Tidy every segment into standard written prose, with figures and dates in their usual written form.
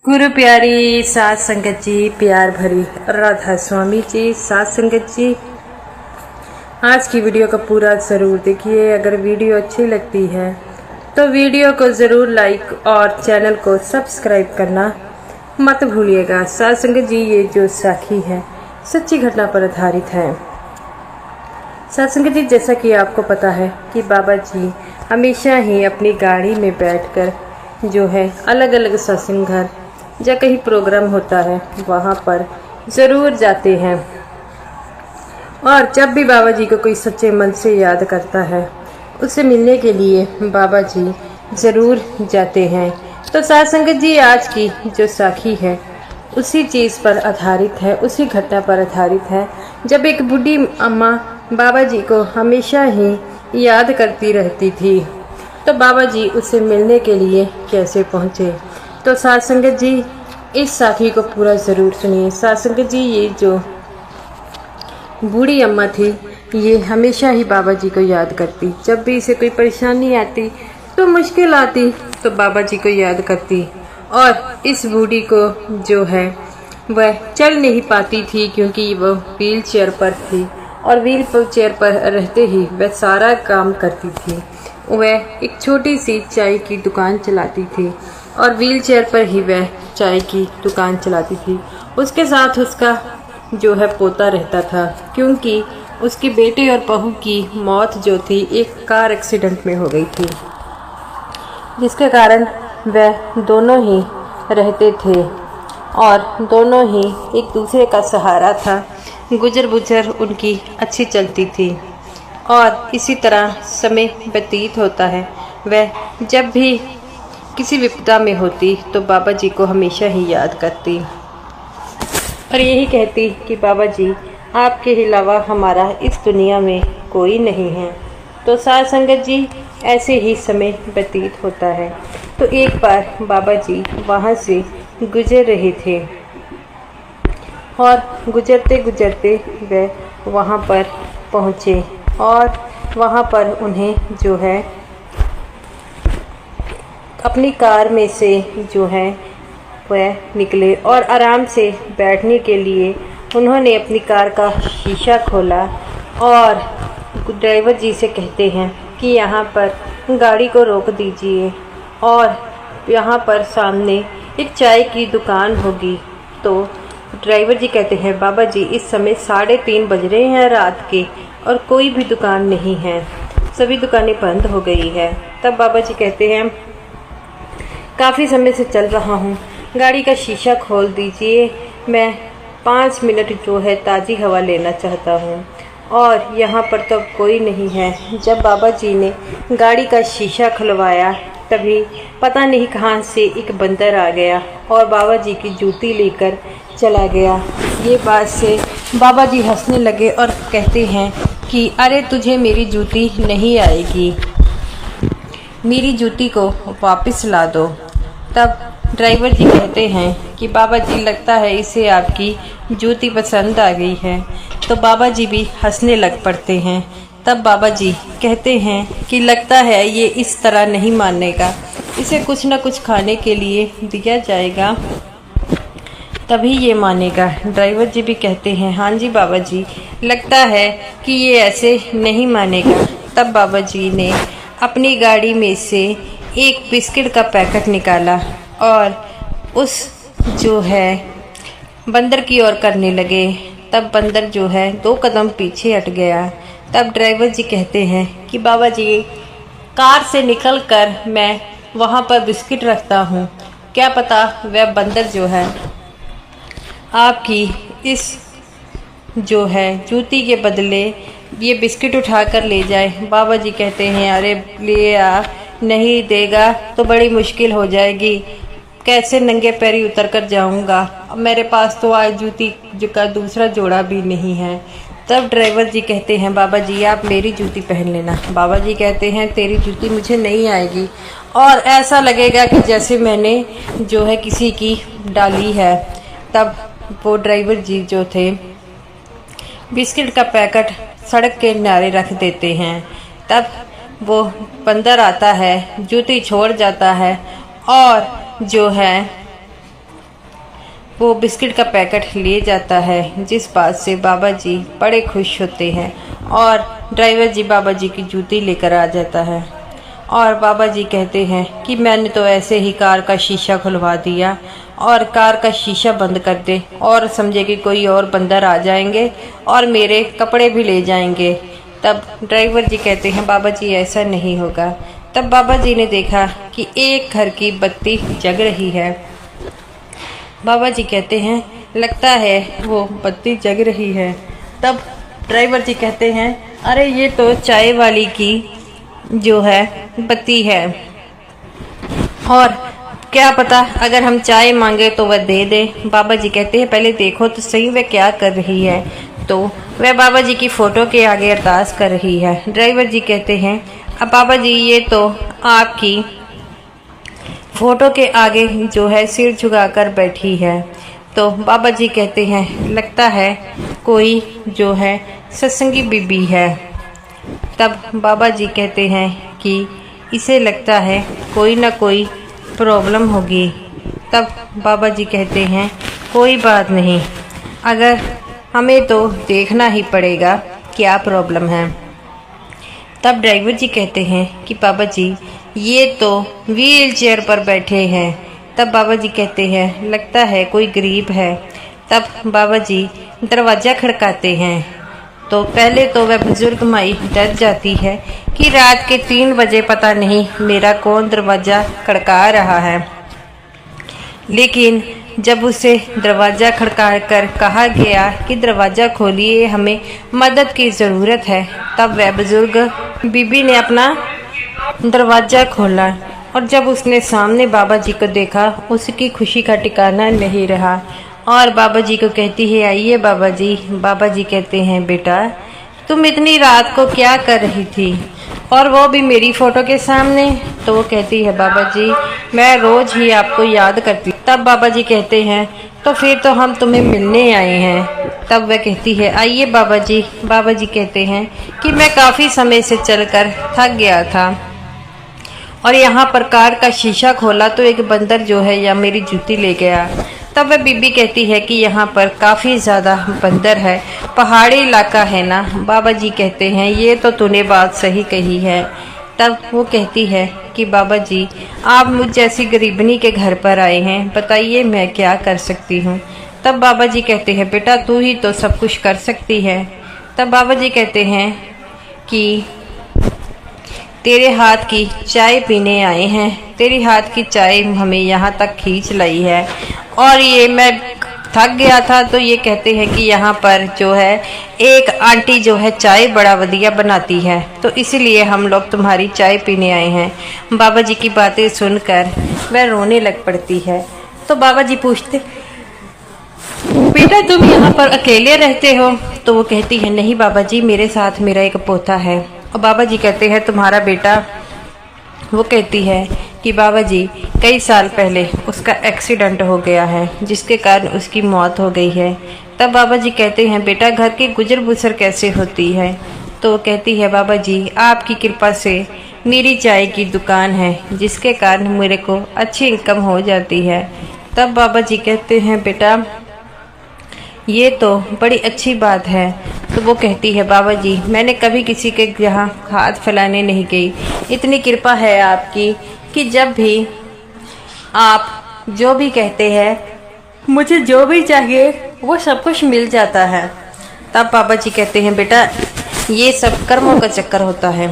गुरु प्यारी सात संगत जी, प्यार भरी राधा स्वामी जी, सात संगत जी, आज की वीडियो को पूरा ज़रूर देखिए। अगर वीडियो अच्छी लगती है तो वीडियो को ज़रूर लाइक और चैनल को सब्सक्राइब करना मत भूलिएगा। सात संगत जी, ये जो साखी है सच्ची घटना पर आधारित है। सात संगत जी, जैसा कि आपको पता है कि बाबा जी हमेशा ही अपनी गाड़ी में बैठकर जो है अलग अलग सत्संग घर या कहीं प्रोग्राम होता है वहाँ पर ज़रूर जाते हैं। और जब भी बाबा जी को कोई सच्चे मन से याद करता है उससे मिलने के लिए बाबा जी ज़रूर जाते हैं। तो सात संगत जी, आज की जो साखी है उसी चीज़ पर आधारित है, उसी घटना पर आधारित है। जब एक बूढ़ी अम्मा बाबा जी को हमेशा ही याद करती रहती थी तो बाबा जी उससे मिलने के लिए कैसे पहुँचे। तो सात संगत जी, इस साखी को पूरा ज़रूर सुनिए। सात संगत जी, ये जो बूढ़ी अम्मा थी ये हमेशा ही बाबा जी को याद करती। जब भी इसे कोई परेशानी आती तो मुश्किल आती तो बाबा जी को याद करती। और इस बूढ़ी को जो है वह चल नहीं पाती थी क्योंकि वह व्हील चेयर पर थी और व्हील चेयर पर रहते ही वह सारा काम करती थी। वह एक छोटी सी चाय की दुकान चलाती थी और व्हील चेयर पर ही वह चाय की दुकान चलाती थी। उसके साथ उसका जो है पोता रहता था क्योंकि उसकी बेटे और बहू की मौत जो थी एक कार एक्सीडेंट में हो गई थी, जिसके कारण वह दोनों ही रहते थे और दोनों ही एक दूसरे का सहारा था। गुजर बुजर उनकी अच्छी चलती थी और इसी तरह समय व्यतीत होता है। वह जब भी किसी विपदा में होती तो बाबा जी को हमेशा ही याद करती और यही कहती कि बाबा जी, आपके अलावा हमारा इस दुनिया में कोई नहीं है। तो सात संगत जी, ऐसे ही समय व्यतीत होता है। तो एक बार बाबा जी वहाँ से गुजर रहे थे और गुजरते गुजरते वह वहाँ पर पहुँचे और वहाँ पर उन्हें जो है अपनी कार में से जो है वह निकले और आराम से बैठने के लिए उन्होंने अपनी कार का शीशा खोला और ड्राइवर जी से कहते हैं कि यहाँ पर गाड़ी को रोक दीजिए और यहाँ पर सामने एक चाय की दुकान होगी। तो ड्राइवर जी कहते हैं, बाबा जी इस समय 3:30 बज रहे हैं रात के और कोई भी दुकान नहीं है, सभी दुकानें बंद हो गई है। तब बाबा जी कहते हैं, काफ़ी समय से चल रहा हूँ, गाड़ी का शीशा खोल दीजिए, मैं 5 मिनट जो है ताज़ी हवा लेना चाहता हूँ और यहाँ पर तो कोई नहीं है। जब बाबा जी ने गाड़ी का शीशा खुलवाया तभी पता नहीं कहाँ से एक बंदर आ गया और बाबा जी की जूती लेकर चला गया। ये बात से बाबा जी हंसने लगे और कहते हैं कि अरे तुझे मेरी जूती नहीं आएगी, मेरी जूती को वापस ला दो। तब ड्राइवर जी कहते हैं कि बाबा जी, लगता है इसे आपकी जूती पसंद आ गई है। तो बाबा जी भी हंसने लग पड़ते हैं। तब बाबा जी कहते हैं कि लगता है ये इस तरह नहीं मानेगा, इसे कुछ न कुछ खाने के लिए दिया जाएगा तभी ये मानेगा। ड्राइवर जी भी कहते हैं, हाँ जी बाबा जी, लगता है कि ये ऐसे नहीं मानेगा। तब बाबा जी ने अपनी गाड़ी में से एक बिस्किट का पैकेट निकाला और उस जो है बंदर की ओर करने लगे। तब बंदर जो है 2 कदम पीछे हट गया। तब ड्राइवर जी कहते हैं कि बाबा जी, कार से निकलकर मैं वहाँ पर बिस्किट रखता हूँ, क्या पता वह बंदर जो है आपकी इस जो है जूती के बदले ये बिस्किट उठा कर ले जाए। बाबा जी कहते हैं, अरे ले आ, नहीं देगा तो बड़ी मुश्किल हो जाएगी, कैसे नंगे पैरी उतर कर जाऊंगा, मेरे पास तो आज जूती का दूसरा जोड़ा भी नहीं है। तब ड्राइवर जी कहते हैं, बाबा जी आप मेरी जूती पहन लेना। बाबा जी कहते हैं, तेरी जूती मुझे नहीं आएगी और ऐसा लगेगा कि जैसे मैंने जो है किसी की डाली है। तब वो ड्राइवर जी जो थे बिस्किट का पैकेट सड़क के किनारे रख देते हैं। तब वो बंदर आता है, जूती छोड़ जाता है और जो है वो बिस्किट का पैकेट ले जाता है, जिस बात से बाबा जी बड़े खुश होते हैं और ड्राइवर जी बाबा जी की जूती लेकर आ जाता है। और बाबा जी कहते हैं कि मैंने तो ऐसे ही कार का शीशा खुलवा दिया और कार का शीशा बंद कर दे और समझे कि कोई और बंदर आ जाएंगे और मेरे कपड़े भी ले जाएंगे। तब ड्राइवर जी कहते हैं बाबा जी ऐसा नहीं होगा। तब बाबा जी ने देखा कि एक घर की बत्ती जग रही है। बाबा जी कहते हैं लगता है वो बत्ती जग रही है। तब ड्राइवर जी कहते हैं अरे ये तो चाय वाली की जो है बत्ती है, और क्या पता अगर हम चाय मांगे तो वह दे दे। बाबा जी कहते हैं पहले देखो तो सही वह क्या कर रही है। तो वह बाबा जी की फ़ोटो के आगे अरदास कर रही है। ड्राइवर जी कहते हैं अब बाबा जी ये तो आपकी फ़ोटो के आगे जो है सिर झुकाकर बैठी है। तो बाबा जी कहते हैं लगता है कोई जो है सत्संगी बीबी है। तब बाबा जी कहते हैं कि इसे लगता है कोई ना कोई प्रॉब्लम होगी। तब बाबा जी कहते हैं कोई बात नहीं, अगर हमें तो देखना ही पड़ेगा क्या प्रॉब्लम है। तब ड्राइवर जी कहते हैं कि बाबा जी ये तो व्हील चेयर पर बैठे हैं। तब बाबा जी कहते हैं लगता है कोई गरीब है। तब बाबा जी दरवाज़ा खड़काते हैं। तो पहले तो वह बुजुर्ग माई डर जाती है कि रात के 3 बजे पता नहीं मेरा कौन दरवाज़ा खड़का रहा है। लेकिन जब उसे दरवाज़ा खड़का कर कहा गया कि दरवाज़ा खोलिए हमें मदद की ज़रूरत है, तब वह बुजुर्ग बीबी ने अपना दरवाज़ा खोला और जब उसने सामने बाबा जी को देखा उसकी खुशी का ठिकाना नहीं रहा और बाबा जी को कहती है आइए बाबा जी। बाबा जी कहते हैं बेटा तुम इतनी रात को क्या कर रही थी और वो भी मेरी फ़ोटो के सामने। तो वो कहती है बाबा जी मैं रोज़ ही आपको याद करती। तब बाबा जी कहते हैं तो फिर तो हम तुम्हें मिलने आए हैं। तब वह कहती है आइए बाबा जी। बाबा जी कहते हैं कि मैं काफ़ी समय से चलकर थक गया था और यहाँ पर कार का शीशा खोला तो एक बंदर जो है या मेरी जूती ले गया। तब वह बीबी कहती है कि यहाँ पर काफ़ी ज़्यादा बंदर है, पहाड़ी इलाका है ना। बाबा जी कहते हैं ये तो तूने बात सही कही है। तब वो कहती है कि बाबा जी आप मुझ जैसी गरीबनी के घर पर आए हैं, बताइए मैं क्या कर सकती हूँ। तब बाबा जी कहते हैं बेटा तू ही तो सब कुछ कर सकती है। तब बाबा जी कहते हैं कि तेरे हाथ की चाय पीने आए हैं, तेरी हाथ की चाय हमें यहाँ तक खींच लाई है और ये मैं थक गया था। तो ये कहते हैं कि यहाँ पर जो है एक आंटी जो है चाय बड़ा बढ़िया बनाती है, तो इसलिए हम लोग तुम्हारी चाय पीने आए हैं। बाबा जी की बातें सुनकर वह रोने लग पड़ती है। तो बाबा जी पूछते बेटा तुम यहाँ पर अकेले रहते हो? तो वो कहती है नहीं बाबा जी मेरे साथ मेरा एक पोता है। और बाबा जी कहते हैं तुम्हारा बेटा? वो कहती है कि बाबा जी कई साल पहले उसका एक्सीडेंट हो गया है जिसके कारण उसकी मौत हो गई है। तब बाबा जी कहते हैं बेटा घर की गुजर बसर कैसे होती है? तो वो कहती है बाबा जी आपकी कृपा से मेरी चाय की दुकान है जिसके कारण मेरे को अच्छी इनकम हो जाती है। तब बाबा जी कहते हैं बेटा ये तो बड़ी अच्छी बात है। तो वो कहती है बाबा जी मैंने कभी किसी के यहाँ हाथ फैलाने नहीं गई, इतनी कृपा है आपकी कि जब भी आप जो भी कहते हैं मुझे जो भी चाहिए वो सब कुछ मिल जाता है। तब बाबा जी कहते हैं बेटा ये सब कर्मों का चक्कर होता है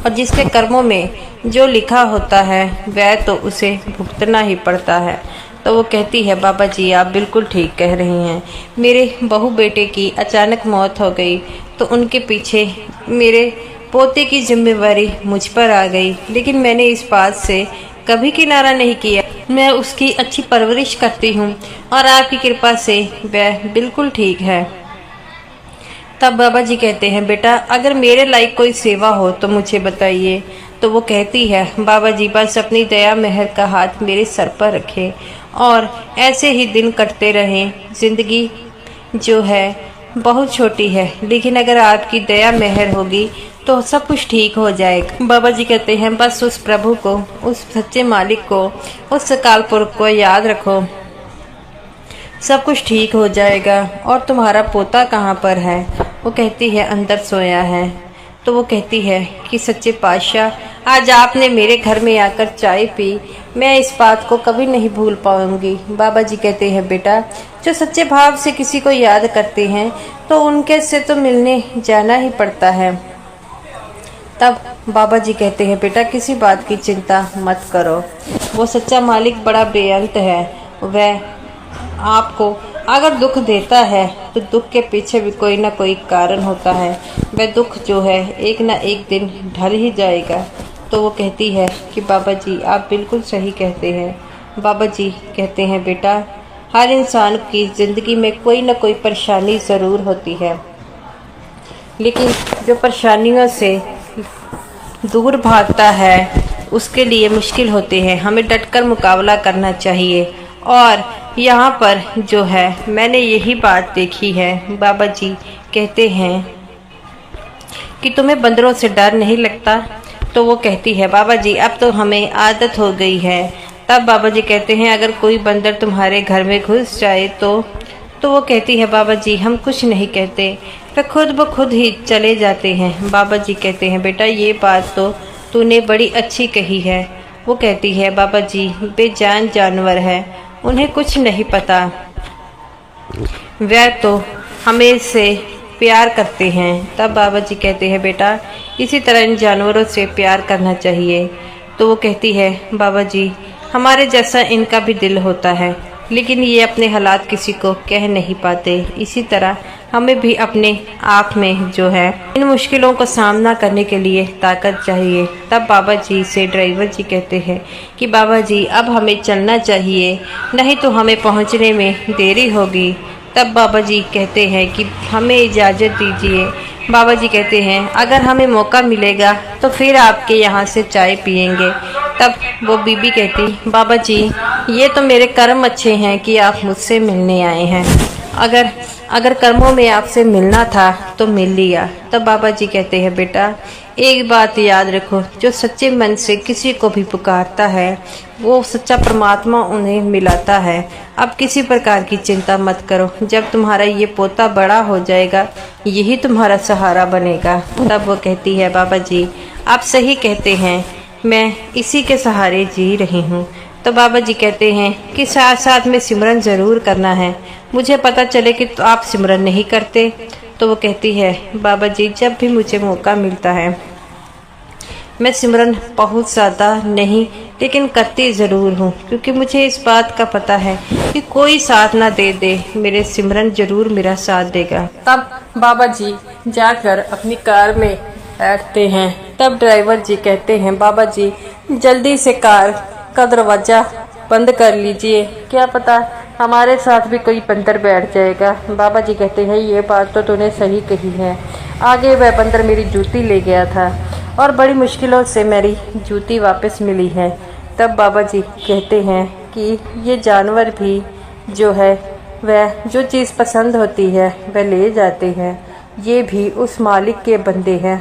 और जिसके कर्मों में जो लिखा होता है वह तो उसे भुगतना ही पड़ता है। तो वो कहती है बाबा जी आप बिल्कुल ठीक कह रही हैं, मेरे बहू बेटे की अचानक मौत हो गई तो उनके पीछे मेरे पोते की जिम्मेवारी मुझ पर आ गई, लेकिन मैंने इस बात से कभी किनारा नहीं किया। मैं उसकी अच्छी परवरिश करती हूँ और आपकी कृपा से वह बिल्कुल ठीक है। तब बाबा जी कहते हैं बेटा अगर मेरे लायक कोई सेवा हो तो मुझे बताइए। तो वो कहती है बाबा जी बस अपनी दया मेहर का हाथ मेरे सर पर रखे और ऐसे ही दिन कटते रहें। ज़िंदगी जो है बहुत छोटी है लेकिन अगर आपकी दया मेहर होगी तो सब कुछ ठीक हो जाएगा। बाबा जी कहते हैं बस उस प्रभु को, उस सच्चे मालिक को, उस अकाल पुरख को याद रखो सब कुछ ठीक हो जाएगा। और तुम्हारा पोता कहाँ पर है? वो कहती है अंदर सोया है। तो वो कहती है कि सच्चे पातशाह, आज आपने मेरे घर में आकर चाय पी, मैं इस बात को कभी नहीं भूल पाऊंगी। बाबा जी कहते हैं बेटा, जो सच्चे भाव से किसी को याद करते हैं तो उनके से तो मिलने जाना ही पड़ता है। तब बाबा जी कहते हैं बेटा, किसी बात की चिंता मत करो, वो सच्चा मालिक बड़ा बेअंत है। वह आपको अगर दुख देता है तो दुख के पीछे भी कोई ना कोई कारण होता है। वह दुख जो है एक ना एक दिन ढल ही जाएगा। तो वो कहती है कि बाबा जी आप बिल्कुल सही कहते हैं। बाबा जी कहते हैं बेटा, हर इंसान की ज़िंदगी में कोई ना कोई परेशानी ज़रूर होती है, लेकिन जो परेशानियों से दूर भागता है उसके लिए मुश्किल होते हैं। हमें डटकर मुकाबला करना चाहिए। और यहाँ पर जो है मैंने यही बात देखी है। बाबा जी कहते हैं कि तुम्हें बंदरों से डर नहीं लगता? तो वो कहती है बाबा जी अब तो हमें आदत हो गई है। तब बाबा जी कहते हैं अगर कोई बंदर तुम्हारे घर में घुस जाए तो वो कहती है बाबा जी हम कुछ नहीं कहते, वे खुद ब खुद ही चले जाते हैं। बाबा जी कहते हैं बेटा ये बात तो तूने बड़ी अच्छी कही है। वो कहती है बाबा जी बेजान जानवर है, उन्हें कुछ नहीं पता, वह तो हमें से प्यार करते हैं। तब बाबा जी कहते हैं बेटा इसी तरह इन जानवरों से प्यार करना चाहिए। तो वो कहती है बाबा जी हमारे जैसा इनका भी दिल होता है, लेकिन ये अपने हालात किसी को कह नहीं पाते। इसी तरह हमें भी अपने आप में जो है इन मुश्किलों का सामना करने के लिए ताकत चाहिए। तब बाबा जी से ड्राइवर जी कहते हैं कि बाबा जी अब हमें चलना चाहिए, नहीं तो हमें पहुंचने में देरी होगी। तब बाबा जी कहते हैं कि हमें इजाज़त दीजिए। बाबा जी कहते हैं अगर हमें मौका मिलेगा तो फिर आपके यहाँ से चाय पियेंगे। तब वो बीबी कहती बाबा जी ये तो मेरे कर्म अच्छे हैं कि आप मुझसे मिलने आए हैं, अगर कर्मों में आपसे मिलना था तो मिल लिया। तब बाबा जी कहते हैं बेटा एक बात याद रखो, जो सच्चे मन से किसी को भी पुकारता है वो सच्चा परमात्मा उन्हें मिलाता है। अब किसी प्रकार की चिंता मत करो, जब तुम्हारा ये पोता बड़ा हो जाएगा यही तुम्हारा सहारा बनेगा। तब वो कहती है बाबा जी आप सही कहते हैं, मैं इसी के सहारे जी रही हूँ। तो बाबा जी कहते हैं कि साथ साथ में सिमरन ज़रूर करना है, मुझे पता चले कि तो आप सिमरन नहीं करते। तो वो कहती है बाबा जी जब भी मुझे मौका मिलता है मैं सिमरन बहुत ज़्यादा नहीं लेकिन करती ज़रूर हूँ, क्योंकि मुझे इस बात का पता है कि कोई साथ ना दे मेरे सिमरन ज़रूर मेरा साथ देगा। तब बाबा जी जाकर अपनी कार में बैठते हैं। तब ड्राइवर जी कहते हैं बाबा जी जल्दी से कार का दरवाज़ा बंद कर लीजिए, क्या पता हमारे साथ भी कोई बंदर बैठ जाएगा। बाबा जी कहते हैं ये बात तो तूने सही कही है, आगे वह बंदर मेरी जूती ले गया था और बड़ी मुश्किलों से मेरी जूती वापस मिली है। तब बाबा जी कहते हैं कि ये जानवर भी जो है वह जो चीज़ पसंद होती है वह ले जाते हैं, ये भी उस मालिक के बंदे हैं।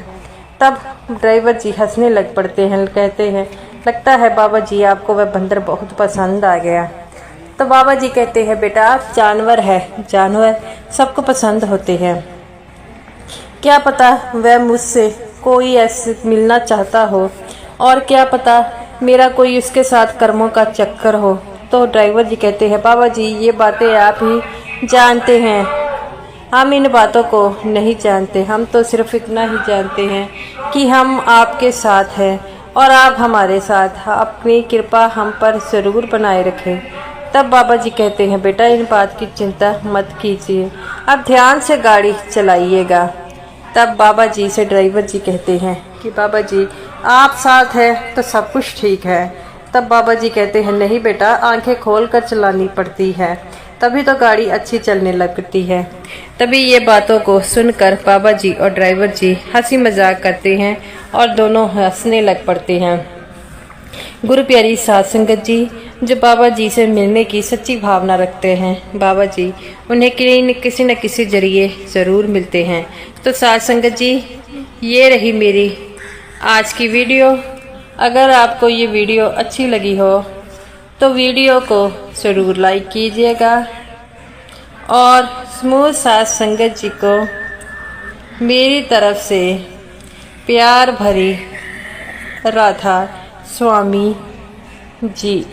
तब ड्राइवर जी हंसने लग पड़ते हैं, कहते हैं लगता है बाबा जी आपको वह बंदर बहुत पसंद आ गया। तो बाबा जी कहते हैं बेटा आप जानवर है, जानवर सबको पसंद होते हैं, क्या पता वह मुझसे कोई ऐसे मिलना चाहता हो और क्या पता मेरा कोई उसके साथ कर्मों का चक्कर हो। तो ड्राइवर जी कहते हैं बाबा जी ये बातें आप ही जानते हैं, हम इन बातों को नहीं जानते, हम तो सिर्फ इतना ही जानते हैं कि हम आपके साथ हैं और आप हमारे साथ, अपनी कृपा हम पर ज़रूर बनाए रखें। तब बाबा जी कहते हैं बेटा इन बात की चिंता मत कीजिए, अब ध्यान से गाड़ी चलाइएगा। तब बाबा जी से ड्राइवर जी कहते हैं कि बाबा जी आप साथ हैं तो सब कुछ ठीक है। तब बाबा जी कहते हैं नहीं बेटा आंखें खोल कर चलानी पड़ती है, तभी तो गाड़ी अच्छी चलने लगती है। तभी ये बातों को सुनकर बाबा जी और ड्राइवर जी हंसी मजाक करते हैं और दोनों हंसने लग पड़ते हैं। गुरु प्यारी साध संगत जी जो बाबा जी से मिलने की सच्ची भावना रखते हैं, बाबा जी उन्हें किसी न किसी जरिए ज़रूर मिलते हैं। तो साध संगत जी ये रही मेरी आज की वीडियो। अगर आपको ये वीडियो अच्छी लगी हो तो वीडियो को ज़रूर लाइक कीजिएगा और समूह साथ संगत जी को मेरी तरफ से प्यार भरी राधा स्वामी जी।